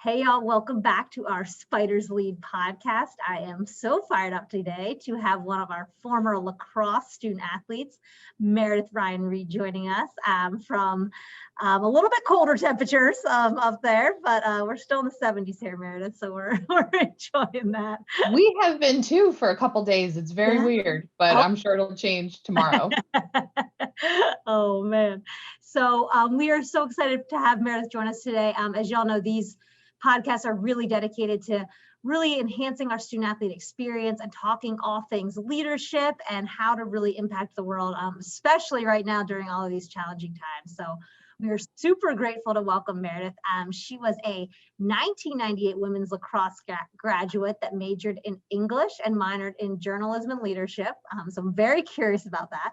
Hey y'all, welcome back to our Spiders Lead podcast. I am so fired up today to have one of our former lacrosse student athletes, Meredith Ryan-Reid, joining us from a little bit colder temperatures up there, but we're still in the 70s here, Meredith, so we're enjoying that. We have been too for a couple days. It's very weird, but I'm sure it'll change tomorrow. Oh man. So we are so excited to have Meredith join us today. As y'all know, these podcasts are really dedicated to really enhancing our student athlete experience and talking all things leadership and how to really impact the world, especially right now during all of these challenging times. So we are super grateful to welcome Meredith. She was a 1998 women's lacrosse graduate that majored in English and minored in journalism and leadership. So I'm very curious about that.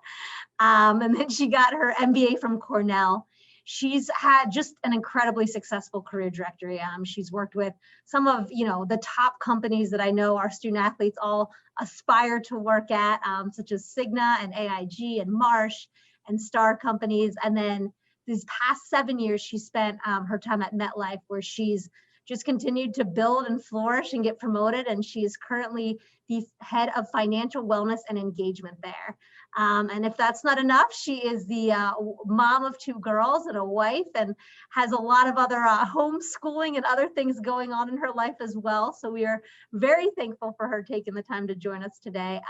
And then she got her MBA from Cornell. She's had just an incredibly successful career trajectory. She's worked with some of, the top companies that I know our student athletes all aspire to work at, such as Cigna and AIG and Marsh and Star companies. And then these past 7 years, she spent her time at MetLife, where she's just continued to build and flourish and get promoted. And she is currently the head of financial wellness and engagement there. And if that's not enough, she is the mom of 2 girls and a wife, and has a lot of other homeschooling and other things going on in her life as well. So we are very thankful for her taking the time to join us today.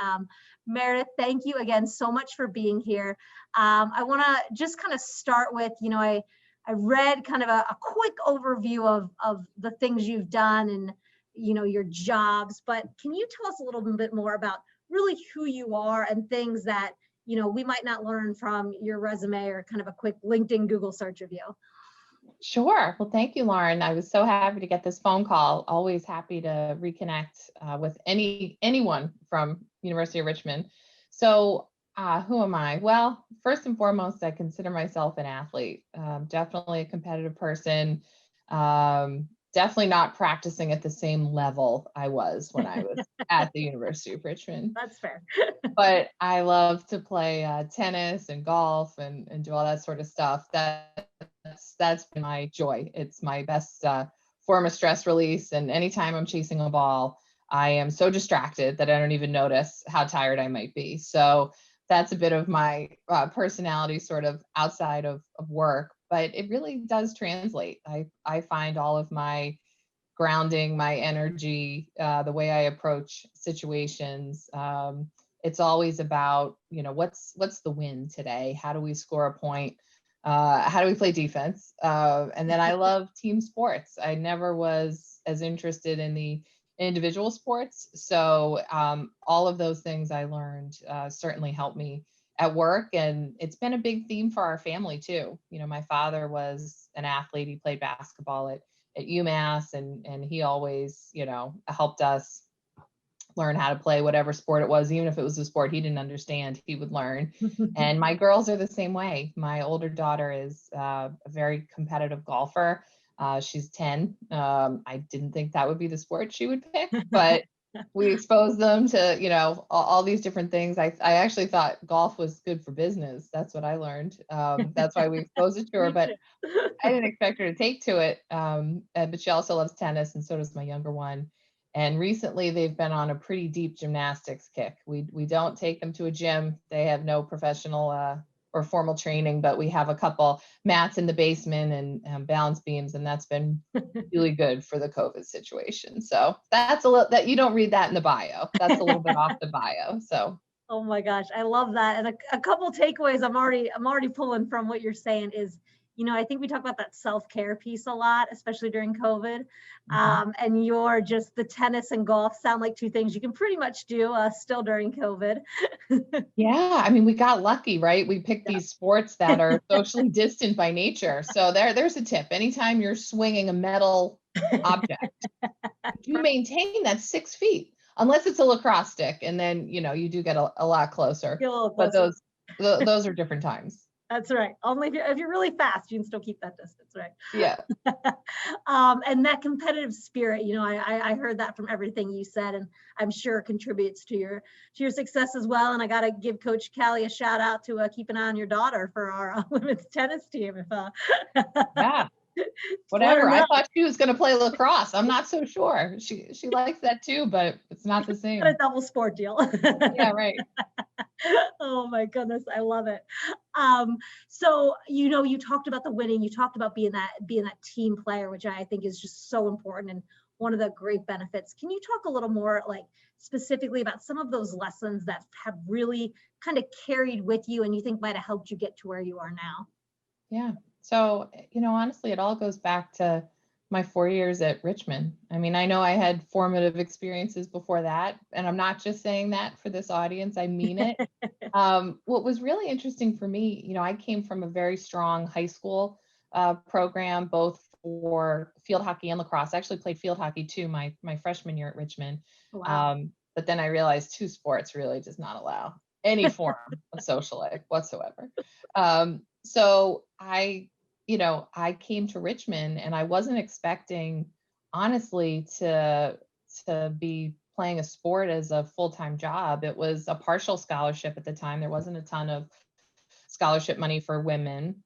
Meredith, thank you again so much for being here. I want to just kind of start with, I read kind of a quick overview of the things you've done and, your jobs, but can you tell us a little bit more about really who you are and things that, we might not learn from your resume or kind of a quick LinkedIn, Google search of you? Sure. Well, thank you, Lauren. I was so happy to get this phone call. Always happy to reconnect with anyone from University of Richmond. So who am I? Well, first and foremost, I consider myself an athlete. Definitely a competitive person. Definitely not practicing at the same level I was when I was at the University of Richmond. That's fair. But I love to play tennis and golf and do all that sort of stuff. That's been my joy. It's my best form of stress release. And anytime I'm chasing a ball, I am so distracted that I don't even notice how tired I might be. So that's a bit of my personality sort of outside of work, but it really does translate. I find all of my grounding, my energy, the way I approach situations. It's always about, what's the win today? How do we score a point? How do we play defense? And then I love team sports. I never was as interested in the individual sports. So all of those things I learned certainly helped me at work. And it's been a big theme for our family too. My father was an athlete. He played basketball at UMass, and he always, helped us learn how to play whatever sport it was. Even if it was a sport he didn't understand, he would learn. And my girls are the same way. My older daughter is a very competitive golfer. She's 10. I didn't think that would be the sport she would pick, but we exposed them to, all these different things. I actually thought golf was good for business. That's what I learned. That's why we exposed it to her, but I didn't expect her to take to it. But she also loves tennis, and so does my younger one. And recently they've been on a pretty deep gymnastics kick. We don't take them to a gym. They have no professional or formal training, but we have a couple mats in the basement and balance beams, and that's been really good for the COVID situation. So that's a little that you don't read that in the bio. That's a little bit off the bio. So. Oh my gosh, I love that. And a couple takeaways I'm already pulling from what you're saying is, I think we talk about that self-care piece a lot, especially during COVID. And you're just the tennis and golf sound like 2 things you can pretty much do still during COVID. Yeah, I mean, we got lucky, right? We picked these sports that are socially distant by nature. So there's a tip. Anytime you're swinging a metal object, you maintain that 6 feet, unless it's a lacrosse stick, and then you do get a lot closer. But those are different times. That's right. Only if you're really fast, you can still keep that distance, right? Yeah. And that competitive spirit, I heard that from everything you said, and I'm sure contributes to your success as well. And I got to give Coach Callie a shout out to keep an eye on your daughter for our women's tennis team. Yeah. Let her Whatever. I know. thought she was going to play lacrosse. I'm not so sure. She likes that too, but it's not the Got same. a double sport deal. Yeah, right. Oh my goodness, I love it. So you talked about the winning, you talked about being that team player, which I think is just so important and one of the great benefits. Can you talk a little more like specifically about some of those lessons that have really kind of carried with you and you think might have helped you get to where you are now? Yeah. So, honestly, it all goes back to my 4 years at Richmond. I mean, I know I had formative experiences before that, and I'm not just saying that for this audience, I mean it. What was really interesting for me, I came from a very strong high school program, both for field hockey and lacrosse. I actually played field hockey too, my freshman year at Richmond. Wow. But then I realized two sports really does not allow any form of social life whatsoever. So I came to Richmond and I wasn't expecting, honestly, to be playing a sport as a full-time job. It was a partial scholarship at the time. There wasn't a ton of scholarship money for women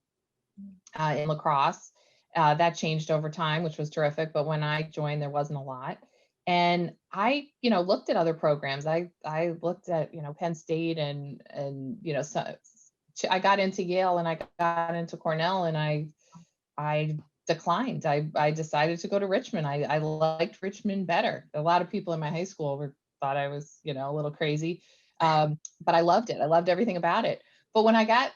in lacrosse. That changed over time, which was terrific. But when I joined, there wasn't a lot. And I, looked at other programs. I looked at, Penn State so I got into Yale and I got into Cornell and I declined. I decided to go to Richmond. I liked Richmond better. A lot of people in my high school thought I was, a little crazy. But I loved it. I loved everything about it. But when I got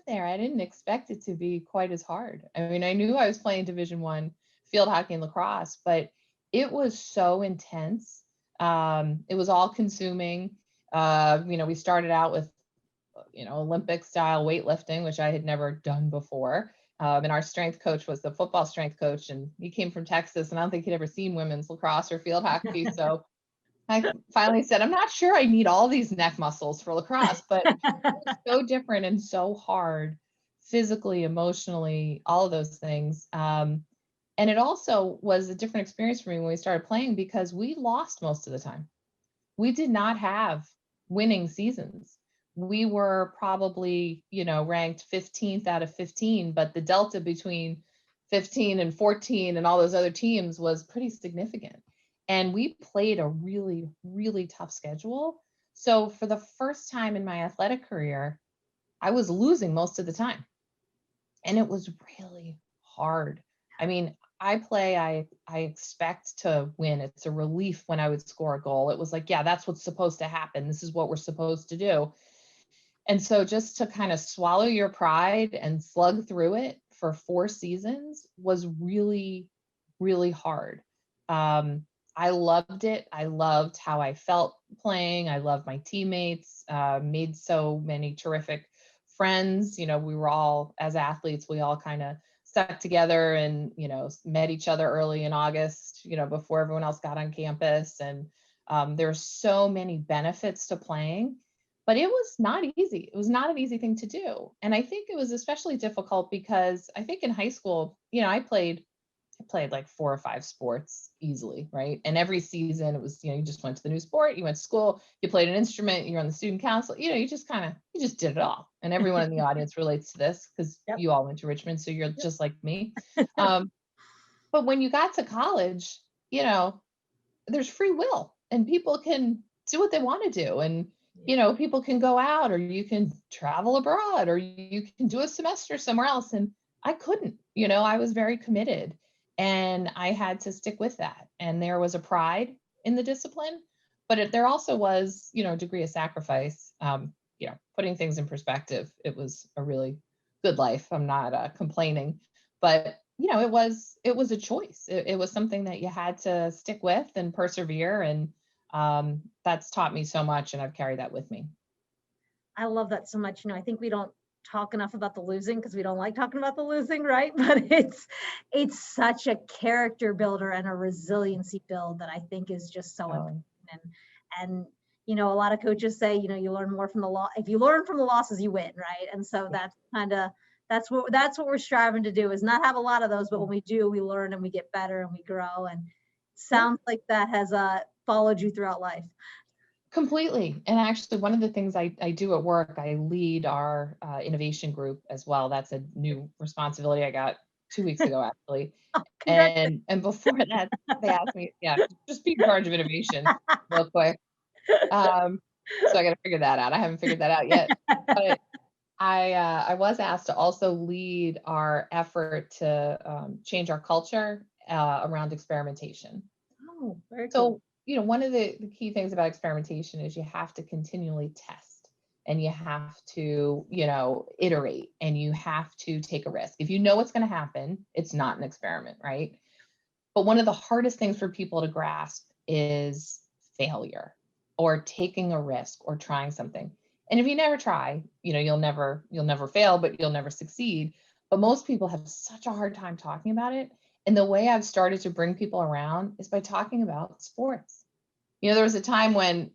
there, I didn't expect it to be quite as hard. I mean, I knew I was playing Division I field hockey and lacrosse, but it was so intense. It was all consuming. We started out with, Olympic style weightlifting, which I had never done before. And our strength coach was the football strength coach, and he came from Texas, and I don't think he'd ever seen women's lacrosse or field hockey. So I finally said, I'm not sure I need all these neck muscles for lacrosse, but it was so different and so hard physically, emotionally, all of those things. And it also was a different experience for me when we started playing because we lost most of the time. We did not have winning seasons. We were probably, ranked 15th out of 15, but the delta between 15 and 14 and all those other teams was pretty significant. And we played a really, really tough schedule. So for the first time in my athletic career, I was losing most of the time. And it was really hard. I mean, I expect to win. It's a relief when I would score a goal. It was like, yeah, that's what's supposed to happen. This is what we're supposed to do. And so just to kind of swallow your pride and slug through it for 4 seasons was really, really hard. I loved it. I loved how I felt playing. I loved my teammates, made so many terrific friends. We were all, as athletes, we all kind of stuck together and, met each other early in August, before everyone else got on campus. And there's so many benefits to playing, but it was not easy. It was not an easy thing to do. And I think it was especially difficult because I think in high school, I played like 4 or 5 sports easily, right? And every season it was, you just went to the new sport, you went to school, you played an instrument, you're on the student council, you just did it all. And everyone in the audience relates to this because Yep. you all went to Richmond, so you're Yep. just like me. But when you got to college, there's free will and people can do what they want to do. And, people can go out or you can travel abroad or you can do a semester somewhere else. And I couldn't, I was very committed and I had to stick with that. And there was a pride in the discipline, but there also was, a degree of sacrifice, putting things in perspective. It was a really good life. I'm not complaining, but it was a choice. It was something that you had to stick with and persevere. And that's taught me so much. And I've carried that with me. I love that so much. I think we don't talk enough about the losing because we don't like talking about the losing, right? But it's such a character builder and a resiliency build that I think is just so important. And a lot of coaches say, you learn more from the loss. If you learn from the losses, you win, right? And so that's what we're striving to do is not have a lot of those, but when we do, we learn and we get better and we grow. And sounds like that has followed you throughout life. Completely. And actually, one of the things I do at work, I lead our innovation group as well. That's a new responsibility I got 2 weeks ago, actually. Oh, congrats. And before that, they asked me, yeah, just be in charge of innovation real quick. So I got to figure that out. I haven't figured that out yet, but I was asked to also lead our effort to change our culture around experimentation. Oh, very cool. So, one of the key things about experimentation is you have to continually test and you have to, iterate and you have to take a risk. If you know what's going to happen, it's not an experiment, right? But one of the hardest things for people to grasp is failure or taking a risk or trying something. And if you never try, you'll never fail, but you'll never succeed. But most people have such a hard time talking about it. And the way I've started to bring people around is by talking about sports. There was a time when,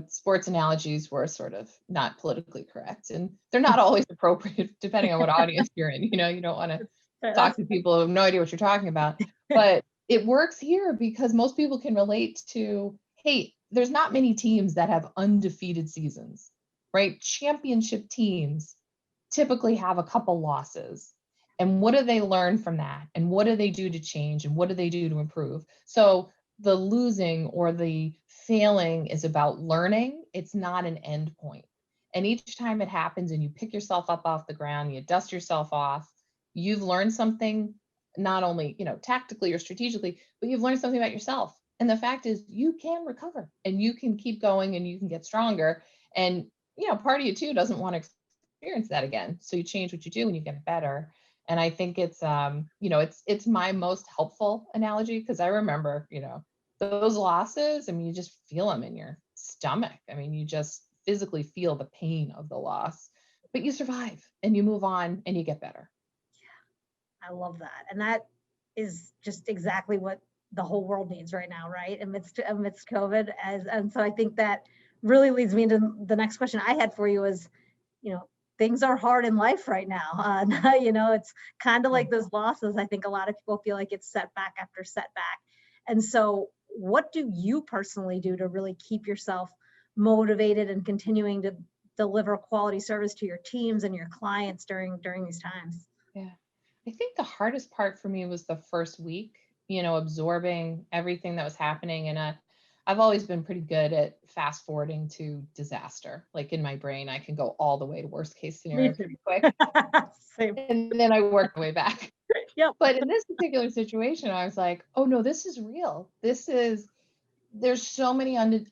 sports analogies were sort of not politically correct, and they're not always appropriate depending on what audience you're in. You don't want to talk to people who have no idea what you're talking about. But it works here because most people can relate to, hey, there's not many teams that have undefeated seasons, right? Championship teams typically have a couple losses. And what do they learn from that? And what do they do to change? And what do they do to improve? So the losing or the failing is about learning. It's not an end point. And each time it happens and you pick yourself up off the ground, you dust yourself off, you've learned something, not only, tactically or strategically, but you've learned something about yourself. And the fact is you can recover and you can keep going and you can get stronger. And, part of you too doesn't want to experience that again. So you change what you do and you get better. And I think it's, it's my most helpful analogy because I remember, those losses, I mean, you just feel them in your stomach. I mean, you just physically feel the pain of the loss, but you survive and you move on and you get better. I love that. And that is just exactly what the whole world needs right now, right? Amidst COVID. And so I think that really leads me into the next question I had for you is, things are hard in life right now. It's kind of like those losses. I think a lot of people feel like it's setback after setback. And so what do you personally do to really keep yourself motivated and continuing to deliver quality service to your teams and your clients during these times? Yeah. I think the hardest part for me was the first week, absorbing everything that was happening. And I've always been pretty good at fast forwarding to disaster. Like in my brain, I can go all the way to worst case scenario pretty quick. Same. And then I work my way back. Yep. But in this particular situation, I was like, oh no, this is real. There's so many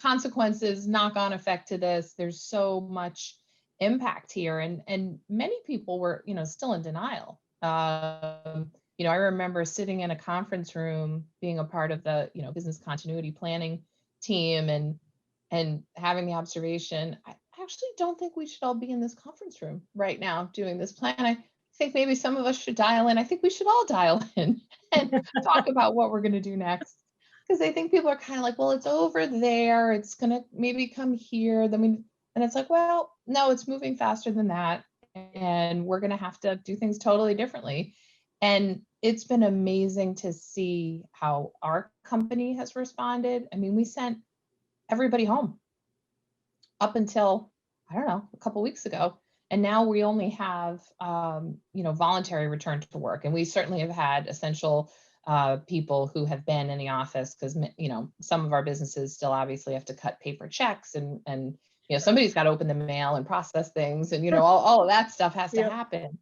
consequences, knock-on effect to this. There's so much impact here. And many people were, still in denial. I remember sitting in a conference room, being a part of the, business continuity planning team and having the observation, I actually don't think we should all be in this conference room right now doing this plan. I think maybe some of us should dial in. I think we should all dial in and talk about what we're going to do next. Because I think people are kind of like, well, it's over there. It's going to maybe come here. And it's like, well, no, it's moving faster than that. And we're going to have to do things totally differently. And it's been amazing to see how our company has responded. I mean, we sent everybody home up until, I don't know, a couple of weeks ago. And now we only have, voluntary return to work. And we certainly have had essential people who have been in the office because, some of our businesses still obviously have to cut paper checks and somebody's got to open the mail and process things. And, all of that stuff has to happen.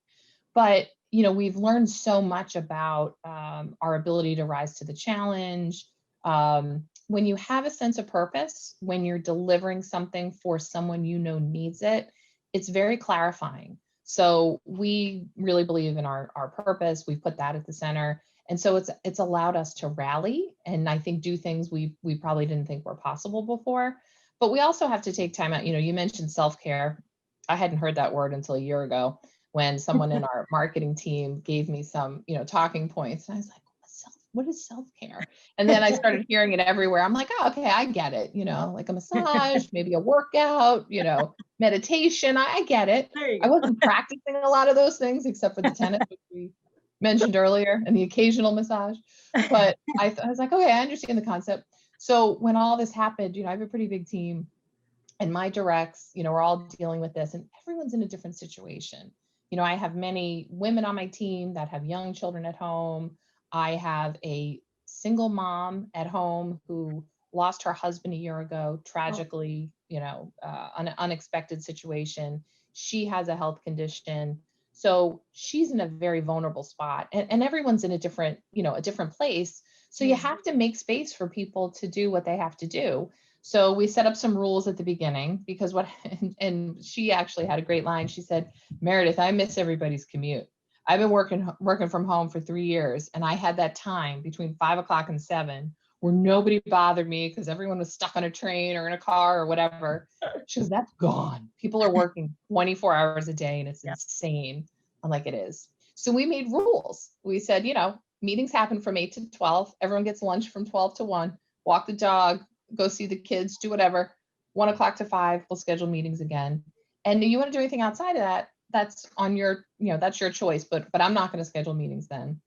But, we've learned so much about our ability to rise to the challenge. When you have a sense of purpose, when you're delivering something for someone needs it, it's very clarifying. So we really believe in our purpose. We put that at the center. And so it's allowed us to rally and I think do things we probably didn't think were possible before. But we also have to take time out. You mentioned self-care. I hadn't heard that word until a year ago when someone in our marketing team gave me some, talking points. And I was like, what is self-care? And then I started hearing it everywhere. I'm like, oh, okay, I get it. Like a massage, maybe a workout, meditation. I get it. I wasn't practicing a lot of those things except for the tennis, which we mentioned earlier, and the occasional massage. But I was like, okay, I understand the concept. So when all this happened, I have a pretty big team and my directs, we're all dealing with this and everyone's in a different situation. I have many women on my team that have young children at home. I have a single mom at home who lost her husband a year ago, tragically, an unexpected situation. She has a health condition. So she's in a very vulnerable spot, and everyone's in a different place. So you have to make space for people to do what they have to do. So we set up some rules at the beginning because and she actually had a great line. She said, Meredith, I miss everybody's commute. I've been working from home for 3 years, and I had that time between 5 o'clock and 7 where nobody bothered me because everyone was stuck on a train or in a car or whatever. She goes, that's gone. People are working 24 hours a day, and it's insane. I'm like, it is. So we made rules. We said, meetings happen from 8 to 12. Everyone gets lunch from 12 to 1. Walk the dog, go see the kids, do whatever. 1 o'clock to 5, we'll schedule meetings again. And you want to do anything outside of that, that's on your, that's your choice, but I'm not going to schedule meetings then.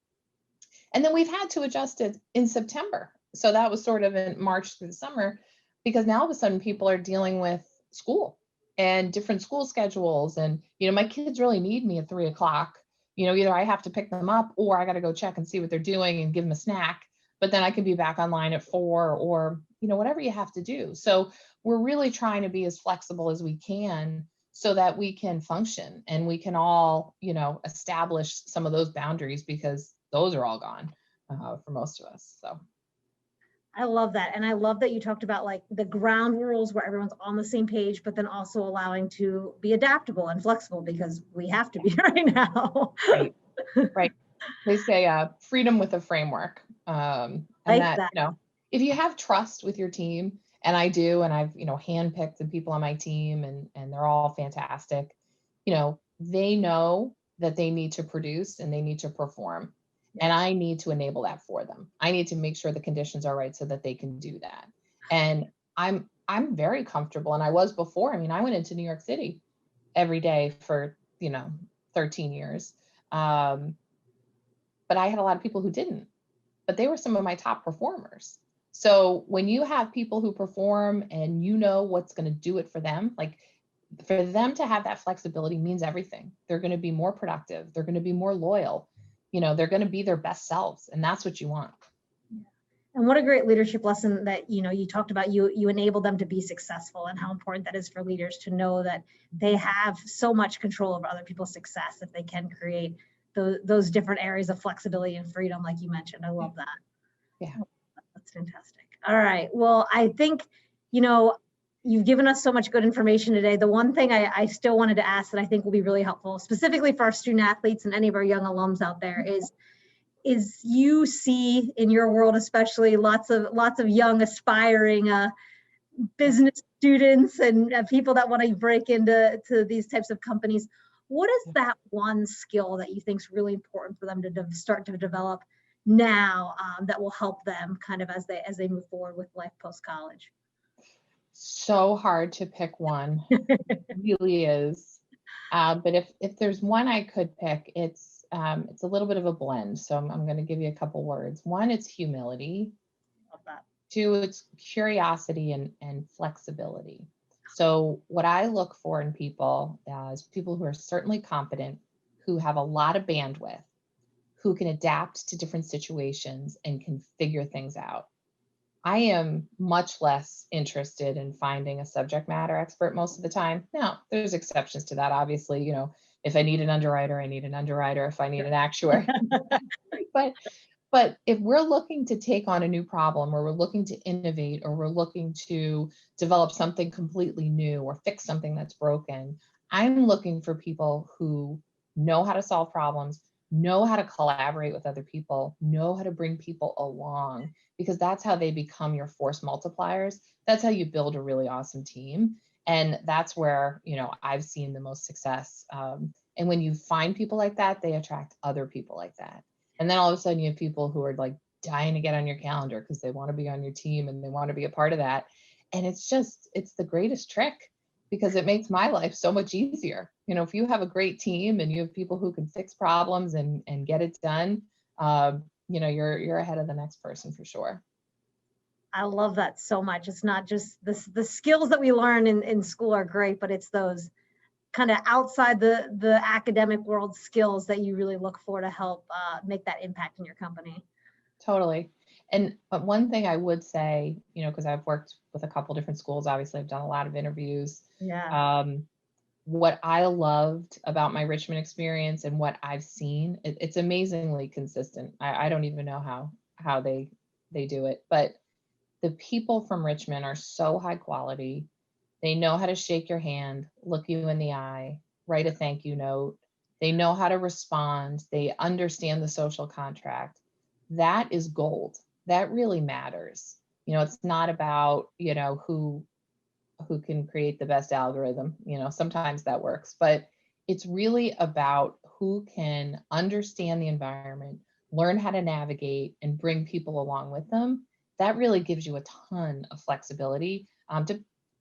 And then we've had to adjust it in September. So that was sort of in March through the summer, because now all of a sudden people are dealing with school and different school schedules. And, my kids really need me at 3 o'clock. Either I have to pick them up or I got to go check and see what they're doing and give them a snack, but then I can be back online at 4 or, whatever you have to do. So we're really trying to be as flexible as we can so that we can function and we can all, establish some of those boundaries, because those are all gone for most of us. So. I love that. And I love that you talked about like the ground rules where everyone's on the same page, but then also allowing to be adaptable and flexible, because we have to be right now. Right. They say freedom with a framework. And like that, if you have trust with your team, and I do, and I've, handpicked the people on my team and they're all fantastic, they know that they need to produce and they need to perform. And I need to enable that for them. I need to make sure the conditions are right so that they can do that. And I'm very comfortable. And I was before. I mean, I went into New York City every day for, 13 years. But I had a lot of people who didn't, but they were some of my top performers. So when you have people who perform and what's going to do it for them, like for them to have that flexibility means everything. They're going to be more productive. They're going to be more loyal. They're going to be their best selves, and that's what you want. And what a great leadership lesson that, you talked about, you enable them to be successful, and how important that is for leaders to know that they have so much control over other people's success if they can create those different areas of flexibility and freedom, like you mentioned. I love that. Yeah. That's fantastic. All right. Well, I think, you've given us so much good information today. The one thing I still wanted to ask that I think will be really helpful, specifically for our student athletes and any of our young alums out there, is you see in your world, especially lots of young aspiring business students and people that want to break into these types of companies. What is that one skill that you think is really important for them to start to develop now that will help them kind of as they move forward with life post-college? So hard to pick one. It really is. But if there's one I could pick, it's a little bit of a blend. So I'm going to give you a couple words. One, it's humility. Love that. 2, it's curiosity and flexibility. So what I look for in people is people who are certainly competent, who have a lot of bandwidth, who can adapt to different situations and can figure things out. I am much less interested in finding a subject matter expert most of the time. Now, there's exceptions to that, obviously. If I need an underwriter, I need an underwriter. If I need an actuary. But if we're looking to take on a new problem, or we're looking to innovate, or we're looking to develop something completely new or fix something that's broken, I'm looking for people who know how to solve problems, know how to collaborate with other people, know how to bring people along, because that's how they become your force multipliers. That's how you build a really awesome team. And that's where, I've seen the most success. And when you find people like that, they attract other people like that. And then all of a sudden you have people who are like dying to get on your calendar because they want to be on your team and they want to be a part of that. And it's the greatest trick, because it makes my life so much easier. If you have a great team and you have people who can fix problems and get it done, you're ahead of the next person for sure. I love that so much. It's not just the skills that we learn in school are great, but it's those kind of outside the academic world skills that you really look for to help make that impact in your company. Totally. But one thing I would say, because I've worked with a couple different schools, obviously I've done a lot of interviews. Yeah. What I loved about my Richmond experience and what I've seen, it's amazingly consistent. I don't even know how they do it, but the people from Richmond are so high quality. They know how to shake your hand, look you in the eye, write a thank you note. They know how to respond. They understand the social contract. That is gold. That really matters. It's not about, who can create the best algorithm. Sometimes that works, but it's really about who can understand the environment, learn how to navigate, and bring people along with them. That really gives you a ton of flexibility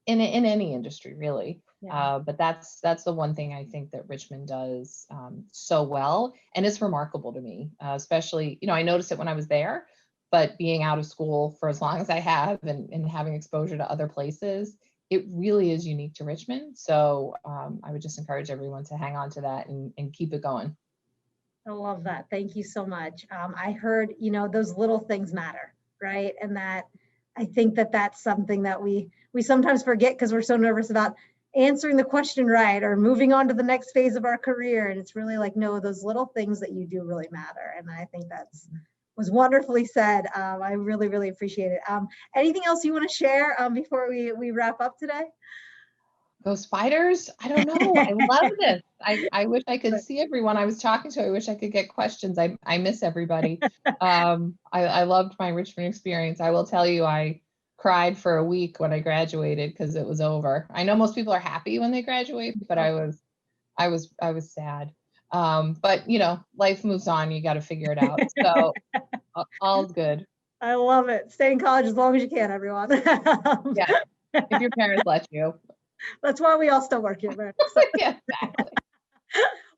in any industry, really. Yeah. But that's the one thing I think that Richmond does so well, and it's remarkable to me, especially, I noticed it when I was there, but being out of school for as long as I have and having exposure to other places, it really is unique to Richmond. So I would just encourage everyone to hang on to that and keep it going. I love that. Thank you so much. I heard, those little things matter, right? And that I think that that's something that we sometimes forget because we're so nervous about answering the question right or moving on to the next phase of our career. And it's really like, no, those little things that you do really matter. And I think that's was wonderfully said. I really, really appreciate it. Anything else you want to share before we wrap up today? Go Spiders. I don't know. I love this. I wish I could see everyone I was talking to. I wish I could get questions. I miss everybody. I loved my Richmond experience. I will tell you, I cried for a week when I graduated because it was over. I know most people are happy when they graduate, but I was sad. But life moves on. You got to figure it out. So all good. I love it. Stay in college as long as you can, everyone. Yeah. If your parents let you. That's why we all still work here, Meredith. Yeah, exactly.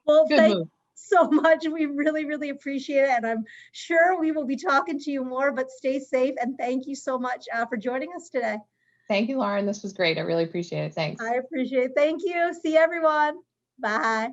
Well, Good thank move. you so much. We really, really appreciate it. And I'm sure we will be talking to you more, but stay safe. And thank you so much for joining us today. Thank you, Lauren. This was great. I really appreciate it. Thanks. I appreciate it. Thank you. See everyone. Bye.